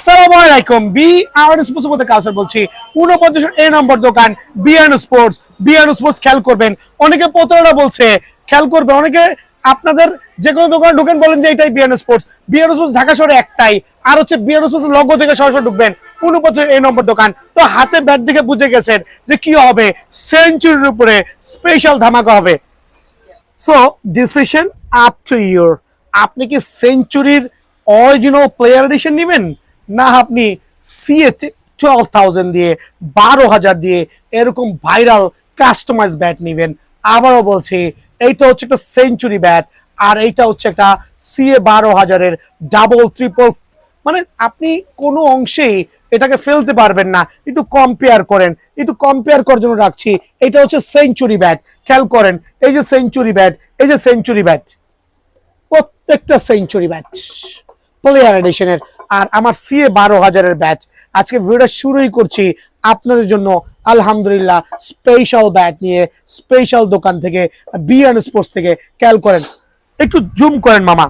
আসসালামু আলাইকুম BRN sports মধ্যে কাউসার বলছি 49 এ নম্বর দোকান বিআরএন স্পোর্টস খেয়াল করবেন অনেকে প্রতারণা বলছে খেয়াল করবে অনেকে আপনাদের যে কোনো দোকান ঢুকেন বলেন যে এটাই বিআরএন স্পোর্টস ঢাকা শহরে একটাই আর হচ্ছে বিআরএন স্পোর্টস লগো থেকে সরাসরি ঢুকবেন 49 এ নম্বর দোকান তো হাতে ব্যাট দেখে বুঝে গেছেন যে কি হবে সেঞ্চুরির উপরে স্পেশাল ধামাকা হবে so decision up to your আপনি কি সেঞ্চুরির অরিজিনাল প্লেয়ার এডিশন নেবেন না আপনি সিএ 12,000 দিয়ে 12,000 দিয়ে এরকম ভাইরাল কাস্টমাইজ ব্যাট নেবেন আবারও বলছি এইটা হচ্ছে একটা সেঞ্চুরি ব্যাট আর এইটা হচ্ছে একটা সিএ 12,000 ডাবল ট্রিপল মানে আপনি কোনো অংশেই এটাকে ফেলতে পারবেন না একটু কম্পেয়ার করার জন্য রাখছি এটা হচ্ছে সেঞ্চুরি ব্যাট খেয়াল করেন এই যে সেঞ্চুরি ব্যাট প্রত্যেকটা সেঞ্চুরি ব্যাট প্লেয়ার এডিশনের আর আমার সিএ 12,000 ব্যাচ আজকে ভিডিওটা শুরুই করছি আপনাদের জন্য আলহামদুলিল্লাহ স্পেশাল ব্যাট নিয়ে স্পেশাল দোকান থেকে বিআরএন স্পোর্টস থেকে খেয়াল করেন একটু জুম করেন মামা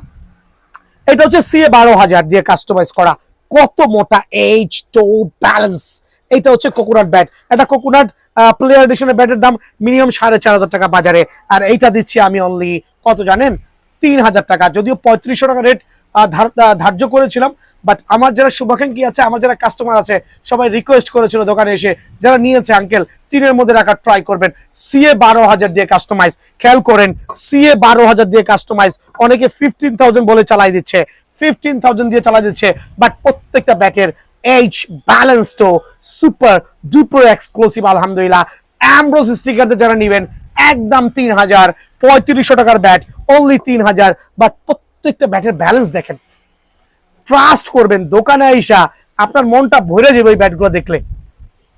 এটা হচ্ছে সিএ 12,000 দিয়ে কাস্টমাইজ করা কত মোটা এইচ টো ব্যালেন্স এটা হচ্ছে কোকোনাট ব্যাট এটা কোকোনাট প্লেয়ার এডিশনের ব্যাটের দাম মিনিমাম 4,500 টাকা বাজারে আর এইটা দিচ্ছি আমি অনলি কত জানেন 3,000 টাকা যদিও 3500 টাকা রেট ধার্য করেছিলাম বাট আমার যারা শুভাকাঙ্ক্ষী আছে আমার যারা কাস্টমার আছে সবাই রিকোয়েস্ট করেছিল দোকানে এসে যারা নিয়েছে আঙ্কেল 3 এর মধ্যে রাখার ট্রাই করবেন সিএ 12,000 দিয়ে কাস্টমাইজ খেয়াল করেন সিএ 12,000 দিয়ে কাস্টমাইজ অনেকে 15,000 বলে চালাই দিচ্ছে 15,000 দিয়ে চালাই দিচ্ছে বাট প্রত্যেকটা ব্যাটের এইচ ব্যালেন্স তো সুপার ডুপার এক্সক্লুসিভ আলহামদুলিল্লাহ অ্যামব্রোস স্টিকার যারা নেবেন একদম 3,000 3500 টাকার ব্যাট অনলি 3,000 বাট প্রত্যেকটা ব্যাটের ব্যালেন্স দেখেন ট্রাস্ট করবেন দোকানে আইসা আপনার মনটা ভরে যাবে ওই ব্যাটগুলো দেখলে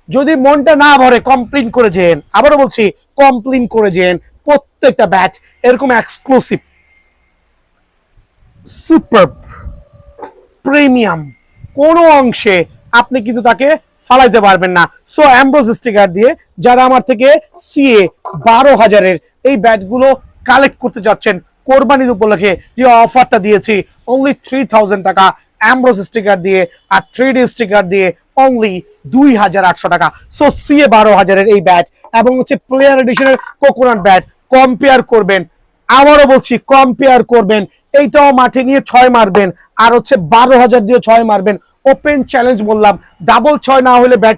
যদি মনটা না ভরে কমপ্লেইন করে যেন আবারও বলছি কমপ্লেইন করে যেন প্রত্যেকটা ব্যাট এরকম এক্সক্লুসিভ সুপার প্রিমিয়াম কোনো অংশে আপনি কিন্তু তাকে ফালাইতে পারবেন না সো অ্যামব্রোস স্টিকার দিয়ে যারা আমার থেকে সিএ 12,000 এই ব্যাটগুলো কালেক্ট করতে যাচ্ছেন কোরবানির উপলক্ষে যে অফারটা দিয়েছি অনলি 3,000 টাকা অ্যামব্রোস স্টিকার দিয়ে আর 3D স্টিকার দিয়ে অনলি 2,800 টাকা সো সিএ 12,000 এই ব্যাট এবং হচ্ছে প্লেয়ার এডিশনের কোকোনাট ব্যাট কম্পেয়ার করবেন আবারও বলছি কম্পেয়ার করবেন এইটাও মাঠে নিয়ে 6 মারবেন আর হচ্ছে 12,000 দিয়ে 6 মারবেন ওপেন চ্যালেঞ্জ বললাম ডাবল 6 না হলে ব্যাট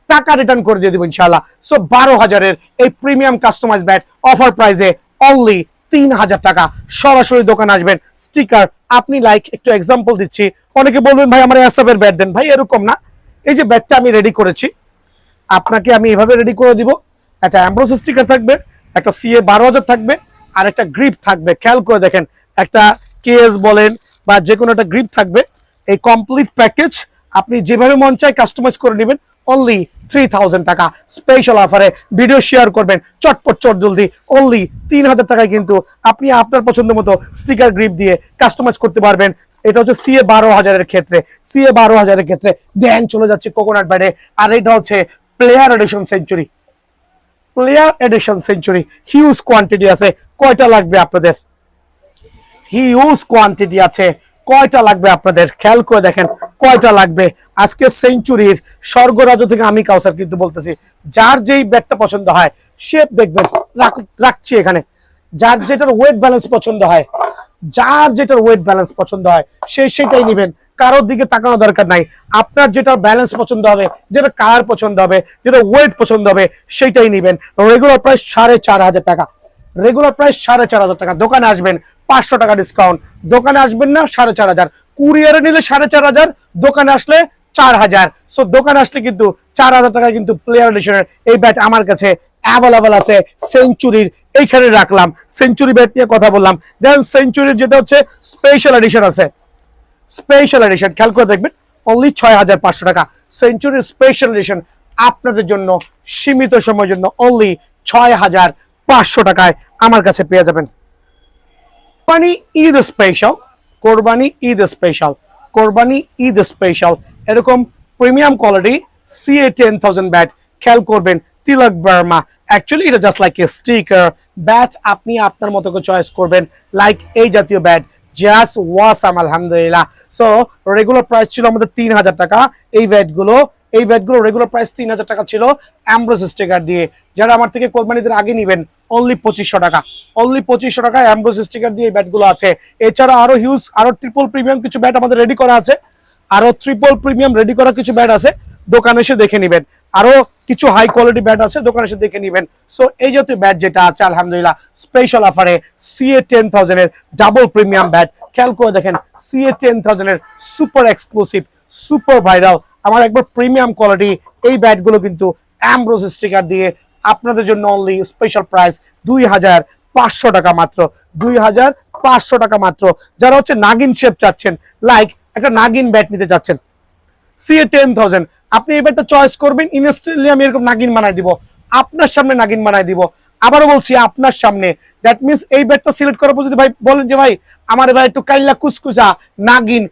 টাকা রিটার্ন করে দিয়ে দেবো ইনশাআল্লাহ সো 12,000 এই প্রিমিয়াম কাস্টমাইজ ব্যাট অফার প্রাইসে অনলি 3,000 টাকা সরাসরি দোকান আসবেন স্টিকার আপনি লাইক একটু এক্সাম্পল দিচ্ছি অনেকে বলবেন ভাই আমার এসএফের ব্যাট দেন ভাই এরকম না এই যে ব্যাটটা আমি রেডি করেছি আপনাকে আমি এভাবে রেডি করে দিব একটা অ্যামব্রোস স্টিকার থাকবে একটা সিএ 12,000 থাকবে আর একটা গ্রিপ থাকবে খেয়াল করে দেখেন একটা কেস বলেন বা যে কোনো একটা গ্রিপ থাকবে এই কমপ্লিট প্যাকেজ আপনি যেভাবে মন চায় কাস্টমাইজ করে নেবেন অনলি 3,000 টাকা স্পেশাল অফারে ভিডিও শেয়ার করবেন চটপট জলদি অনলি 3,000 টাকায় কিন্তু আপনি আপনার পছন্দ মতো স্টিকার গ্রিপ দিয়ে কাস্টমাইজ করতে পারবেন এটা হচ্ছে সিএ 12,000 ক্ষেত্রে সিএ 12,000 ক্ষেত্রে দেন চলে যাচ্ছে কোকোনাট ব্যাটে আর এটা হচ্ছে player addition century huge quantity আছে কয়টা লাগবে আপনাদের হিউজ কোয়ান্টিটি আছে কয়টা লাগবে আপনাদের খেয়াল করে দেখেন কয়টা লাগবে আজকে সেঞ্চুরির স্বর্গরাজ থেকে আমি কাউসার কিন্তু বলতেছি যার যেই ব্যাটটা পছন্দ হয় শেপ দেখবেন রাখছি এখানে যার যেটার ওয়েট ব্যালেন্স পছন্দ হয় সেটাই নেবেন কারোর দিকে তাকানো দরকার নাই আপনার যেটা ব্যালেন্স পছন্দ হবে যেটা কালার পছন্দ হবে যেটা ওয়েট পছন্দ হবে সেটাই নেবেন রেগুলার প্রাইস 4,500 টাকা দোকানে আসবেন 500 টাকা ডিসকাউন্ট দোকানে আসবেন না 4,500 কুরিয়ারে নিলে 4,500 দোকানে আসলে 4,000 সো দোকানে আসলে কিন্তু 4,000 টাকা কিন্তু প্লেয়ার এডিশনের এই ব্যাট আমার কাছে অ্যাভেলেবল আছে সেঞ্চুরির এইখানে রাখলাম সেঞ্চুরি ব্যাট নিয়ে কথা বললাম দেন সেঞ্চুরির যেটা হচ্ছে স্পেশাল এডিশন আছে খেয়াল করে দেখবেন অনলি 6,500 টাকা সেঞ্চুরির স্পেশাল এডিশন আপনাদের জন্য সীমিত সময়ের জন্য অনলি 6,500 টাকায় আমার কাছে পেয়ে যাবেন কোরবানি ঈদ স্পেশাল এরকম প্রিমিয়াম কোয়ালিটি সিএ 10,000 ব্যাট খেয়াল করবেন তিলক বার্মা অ্যাকচুয়ালি এটা just like a sticker bat আপনি আপনার মতো করে চয়েস করবেন লাইক এই জাতীয় ব্যাট জাস্ট ওয়াসাম আলহামদুলিল্লাহ সো রেগুলার প্রাইস ছিল আমাদের 3000 টাকা। এই ব্যাটগুলো রেগুলার প্রাইস 3000 টাকা ছিল অ্যামব্রোস স্টিকার দিয়ে। যারা আমার থেকে কোরবানিদের আগে নেবেন অনলি 2500 টাকা, অনলি 2500 টাকায় অ্যামব্রোস স্টিকার দিয়ে এই ব্যাটগুলো আছে। এছাড়া আরো ট্রিপল প্রিমিয়াম কিছু ব্যাট আমাদের রেডি করা আছে, আরো ট্রিপল প্রিমিয়াম রেডি করা কিছু ব্যাট আছে, দোকানে এসে দেখে নেবেন। আরো কিছু হাই কোয়ালিটি ব্যাট আছে, দোকানে এসে দেখে নেবেন। সো এই জাতীয় ব্যাট যেটা আছে আলহামদুলিল্লাহ স্পেশাল অফারে CA 10000 এর ডাবল প্রিমিয়াম ব্যাট। খেয়াল করে দেখেন CA 10000 এর সুপার এক্সক্লুসিভ, সুপার ভাইরাল, আমার একবার প্রিমিয়াম কোয়ালিটি এই ব্যাটগুলো কিন্তু অ্যামব্রোস স্টিকার দিয়ে আপনাদের জন্য অনলি স্পেশাল প্রাইস 2500 টাকা মাত্র, 2500 টাকা মাত্র। যারা হচ্ছে নাগিন শেপ চাচ্ছেন, লাইক একটা নাগিন ব্যাট নিতে চাচ্ছেন CA 10000, আপনি এই ব্যাটটা চয়েস করবেন, ইনস্ট্যান্টলি আমি এরকম নাগিন বানাই দিব, আপনার সামনে নাগিন বানাই দিব। আবারও বলছি আপনার সামনে। দ্যাট মিনস এই ব্যাটটা সিলেক্ট করার পর যদি ভাই বলেন যে ভাই আমার ভাই একটু কাইল্লা কুচকুচা নাগিন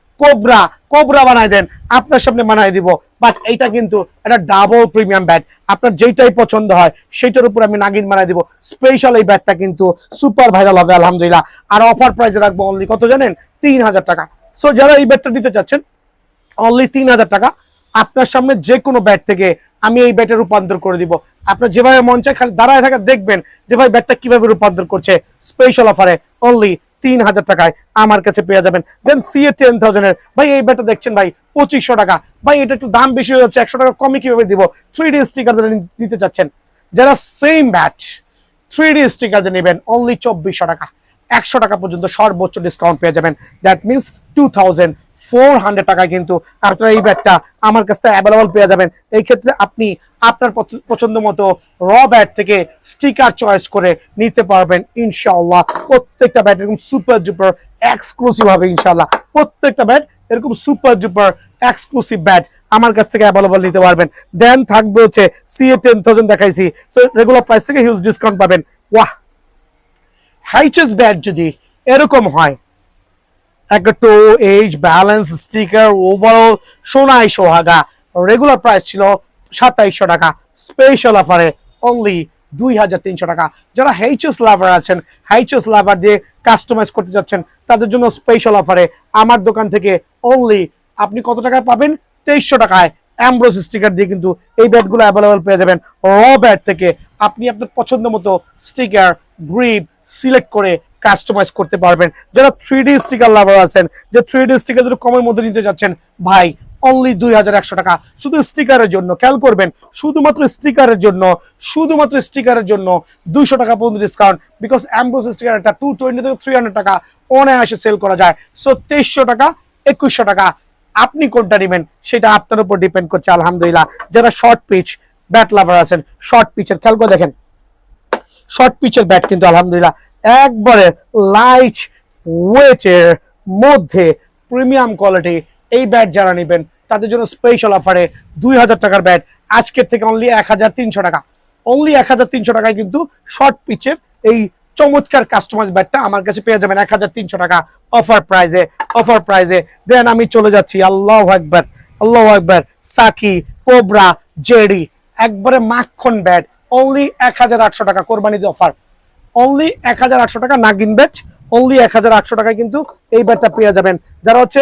কোবরা বানাই দেন, আপনার সামনে বানাই দিব। বাট এইটা কিন্তু একটা ডাবল প্রিমিয়াম ব্যাট, আপনার যেটাই পছন্দ হয় সেটার উপর আমি নাগিন বানাই দিব। স্পেশাল এই ব্যাটটা কিন্তু সুপার ভাইরাল হবে আলহামদুলিল্লাহ। আর অফার প্রাইসে রাখবো অনলি কত জানেন? 3000 টাকা। সো যারা এই ব্যাটটা নিতে চাচ্ছেন অনলি 3000 টাকা, আপনার সামনে যে কোনো ব্যাট থেকে আমি এই ব্যাটে রূপান্তর করে দিব। আপনার যেভাবে মন চায় খালি দাঁড়ায় থাকা দেখবেন যে ভাই ব্যাটটা কিভাবে রূপান্তর করছে। স্পেশাল অফারে অনলি 3000 টাকায় আমার কাছে পেয়ে যাবেন। দেন CA 10000 এর ভাই এই ব্যাটটা দেখছেন ভাই 2500 টাকা, ভাই এটা একটু দাম বেশি হয়ে যাচ্ছে, 100 টাকা কমে কিভাবে দিব? 3D স্টিকার নিতে চাচ্ছেন যারা সেম ব্যাট 3D স্টিকার দিয়ে নেবেন অনলি 2400 টাকা, 100 টাকা পর্যন্ত সর্বোচ্চ ডিসকাউন্ট পেয়ে যাবেন। দ্যাট মিনস 2400 টাকায় কিন্তু আপনারা এই ব্যাটটা আমার কাছে অ্যাভেলেবল পেয়ে যাবেন। এই ক্ষেত্রে আপনি আপনার পছন্দ মতো র ব্যাট থেকে স্টিকার চয়েস করে নিতে পারবেন ইনশাআল্লাহ। প্রত্যেকটা ব্যাট এরকম সুপার ডুপার এক্সক্লুসিভ হবে ইনশাআল্লাহ। প্রত্যেকটা ব্যাট এরকম সুপার ডুপার এক্সক্লুসিভ ব্যাট আমার কাছ থেকে অ্যাভেলেবল নিতে পারবেন। দেন থাকবে হচ্ছে CA 10000 দেখাইছি, সো রেগুলার প্রাইস থেকে হিউজ ডিসকাউন্ট পাবেন। ওয়াহ, হাইচেস ব্যাট যদি এরকম হয়, একটা toe edge balance sticker overall সোনাই সোহাগা, রেগুলার প্রাইস ছিল 2700 টাকা, স্পেশাল অফারে অনলি 2300 টাকা। যারা HS লাভার আছেন, HS লাভার দিয়ে কাস্টমাইজ করতে যাচ্ছেন, তাদের জন্য স্পেশাল অফারে আমার দোকান থেকে অনলি আপনি কত টাকায় পাবেন? 2300 টাকায় অ্যামব্রোস স্টিকার দিয়ে কিন্তু এই ব্যাটগুলো অ্যাভেলেবল পেয়ে যাবেন। র ব্যাট থেকে আপনি আপনার পছন্দ মতো স্টিকার গ্রিপ সিলেক্ট করে কাস্টমাইজ করতে পারবেন। যারা 3D স্টিকার লাভার আছেন, যে 3D স্টিকার যদি কমের মধ্যে নিতে যাচ্ছেন, ভাই অনলি 2100 টাকা শুধু স্টিকারের জন্য। খেয়াল করবেন শুধুমাত্র স্টিকারের জন্য 200 টাকা পর্যন্ত ডিসকাউন্ট, বিকজ অ্যামব্রোস স্টিকার একটা 220 থেকে 300 টাকা অনায়াসে সেল করা যায়। সো 2300 টাকা 2100 টাকা, আপনি কোনটা নেবেন সেটা আপনার উপর ডিপেন্ড করছে আলহামদুলিল্লাহ। যারা শর্ট পিচ ব্যাট লাভার আছেন, শর্ট পিচের খেয়াল করে দেখেন, শর্ট পিচের ব্যাট কিন্তু আলহামদুলিল্লাহ একবারে লাইট ওয়েটের মধ্যে প্রিমিয়াম কোয়ালিটি। এই ব্যাট যারা নেবেন তাদের জন্য স্পেশাল অফারে 2000 টাকার ব্যাট আজকের থেকে অনলি 1300 টাকা, অনলি 1300 টাকায় কিন্তু শর্ট পিচের এই চমৎকার কাস্টমাইজ ব্যাটটা আমার কাছে পেয়ে যাবেন 1300 টাকা অফার প্রাইজে। দেন আমি চলে যাচ্ছি আল্লাহু আকবার সাকি কোবরা জেডি, একবারে মাখন ব্যাট অনলি 1800 টাকা কোরবানিতে অফার, অনলি 1800 টাকা নাগিন ব্যাট, অনলি 1800 টাকায় কিন্তু এই ব্যাটটা পেয়ে যাবেন। যারা হচ্ছে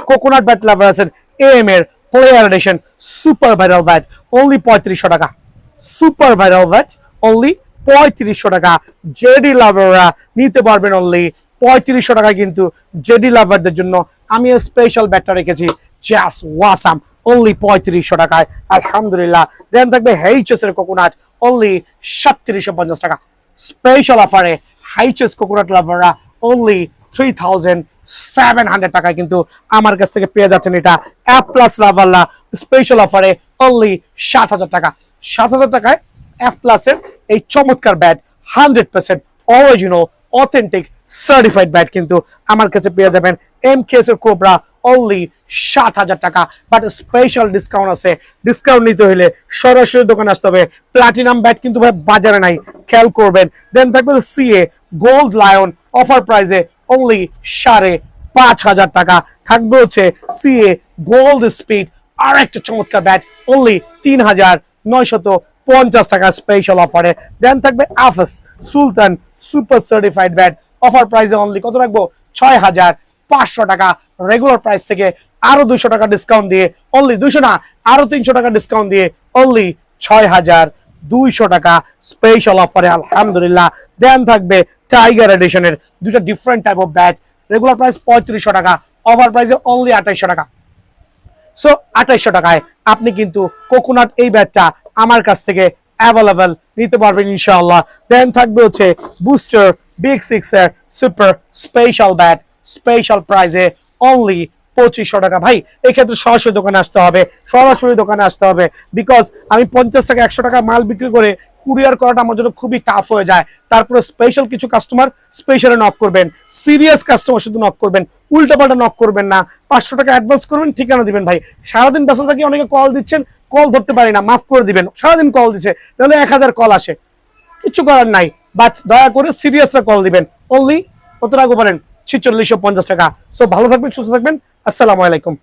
কোকোনাট ব্যাট লাভার আছেন, AM এর player addition super viral bat only 3500 টাকা, সুপার ভাইরাল ব্যাট অনলি 3500 টাকা। জেডি লাভাররা নিতে পারবেন অনলি 3500 টাকায় কিন্তু জেডি লাভারদের জন্য আমি স্পেশাল ব্যাটটা রেখেছি জাস্ট ওয়াসাম অনলি 3500 টাকায় আলহামদুলিল্লাহ। দেন থাকবে HS এর কোকোনাট অনলি 3750 টাকা, স্পেশাল অফারে HS কোকোনাট লাভাররা অনলি 3700 টাকায় কিন্তু আমার কাছ থেকে পেয়ে যাচ্ছেন। এটা F+ লাভাররা স্পেশাল অফারে অনলি 7000 টাকা, 7000 টাকায় F+ এর এই চমৎকার bat 100% original authentic certified bat কিন্তু আমার কাছে পেয়ে যাবেন। MKS এর কোবরা অনলি 7000 টাকা, বাট স্পেশাল ডিসকাউন্ট আছে। ডিসকাউন্ট নিতে হলে সরাসরি দোকানে আসতে হবে, প্লাটিনাম ব্যাট কিন্তু ভাই বাজারে নাই, খেয়াল করবেন। দেন থাকবে CA গোল্ড লায়ন অফার প্রাইজে অনলি 5500 টাকা। থাকবে হচ্ছে CA গোল্ড স্পিড আর একটা চমৎকার ব্যাট অনলি 3950 টাকা স্পেশাল অফারে। দেন থাকবে AFES সুলতান সুপার সার্টিফাইড ব্যাট অফার প্রাইজে অনলি কত রাখবো? 500 টাকা রেগুলার প্রাইস থেকে আরো 200 টাকা ডিসকাউন্ট দিয়ে অনলি 200 না আরো 300 টাকা ডিসকাউন্ট দিয়ে অনলি 6200 টাকা স্পেশাল অফারে আলহামদুলিল্লাহ। দেন থাকবে টাইগার এডিশনের দুইটা different type of bat, regular price 3500 টাকা, অফার প্রাইসে অনলি 2800 টাকা। সো 2800 টাকায় আপনি কিন্তু কোকোনাট এই ব্যাটটা আমার কাছ থেকে অ্যাভেলেবল নিতে পারবেন ইনশাআল্লাহ। দেন থাকবে হচ্ছে বুস্টার বিগ 6 এর সুপার স্পেশাল ব্যাট, স্পেশাল প্রাইসে অনলি 2500 টাকা। ভাই এক্ষেত্রে সরাসরি দোকানে আসতে হবে, সরাসরি দোকানে আসতে হবে, বিকজ আমি 50 টাকা 100 টাকা মাল বিক্রি করে কুরিয়ার করাটা আমার জন্য খুবই টাফ হয়ে যায়। তারপরে স্পেশাল কিছু কাস্টমার স্পেশালে নক করবেন, সিরিয়াস কাস্টমার শুধু নক করবেন, উল্টাপাল্টা নক করবেন না। 500 টাকা অ্যাডভান্স করবেন, ঠিকানা দিবেন। ভাই সারাদিন ব্যস্ত থাকি, অনেকে কল দিচ্ছেন, কল ধরতে পারি না, মাফ করে দিবেন। সারাদিন কল দিচ্ছে, তাহলে 1000 কল আসে, কিছু করার নাই, বাট দয়া করে সিরিয়াসরা কল দিবেন। অনলি কত টাকা বলেন? 4650 টাকা। সো ভালো থাকবেন, সুস্থ থাকবেন, আসসালামু আলাইকুম।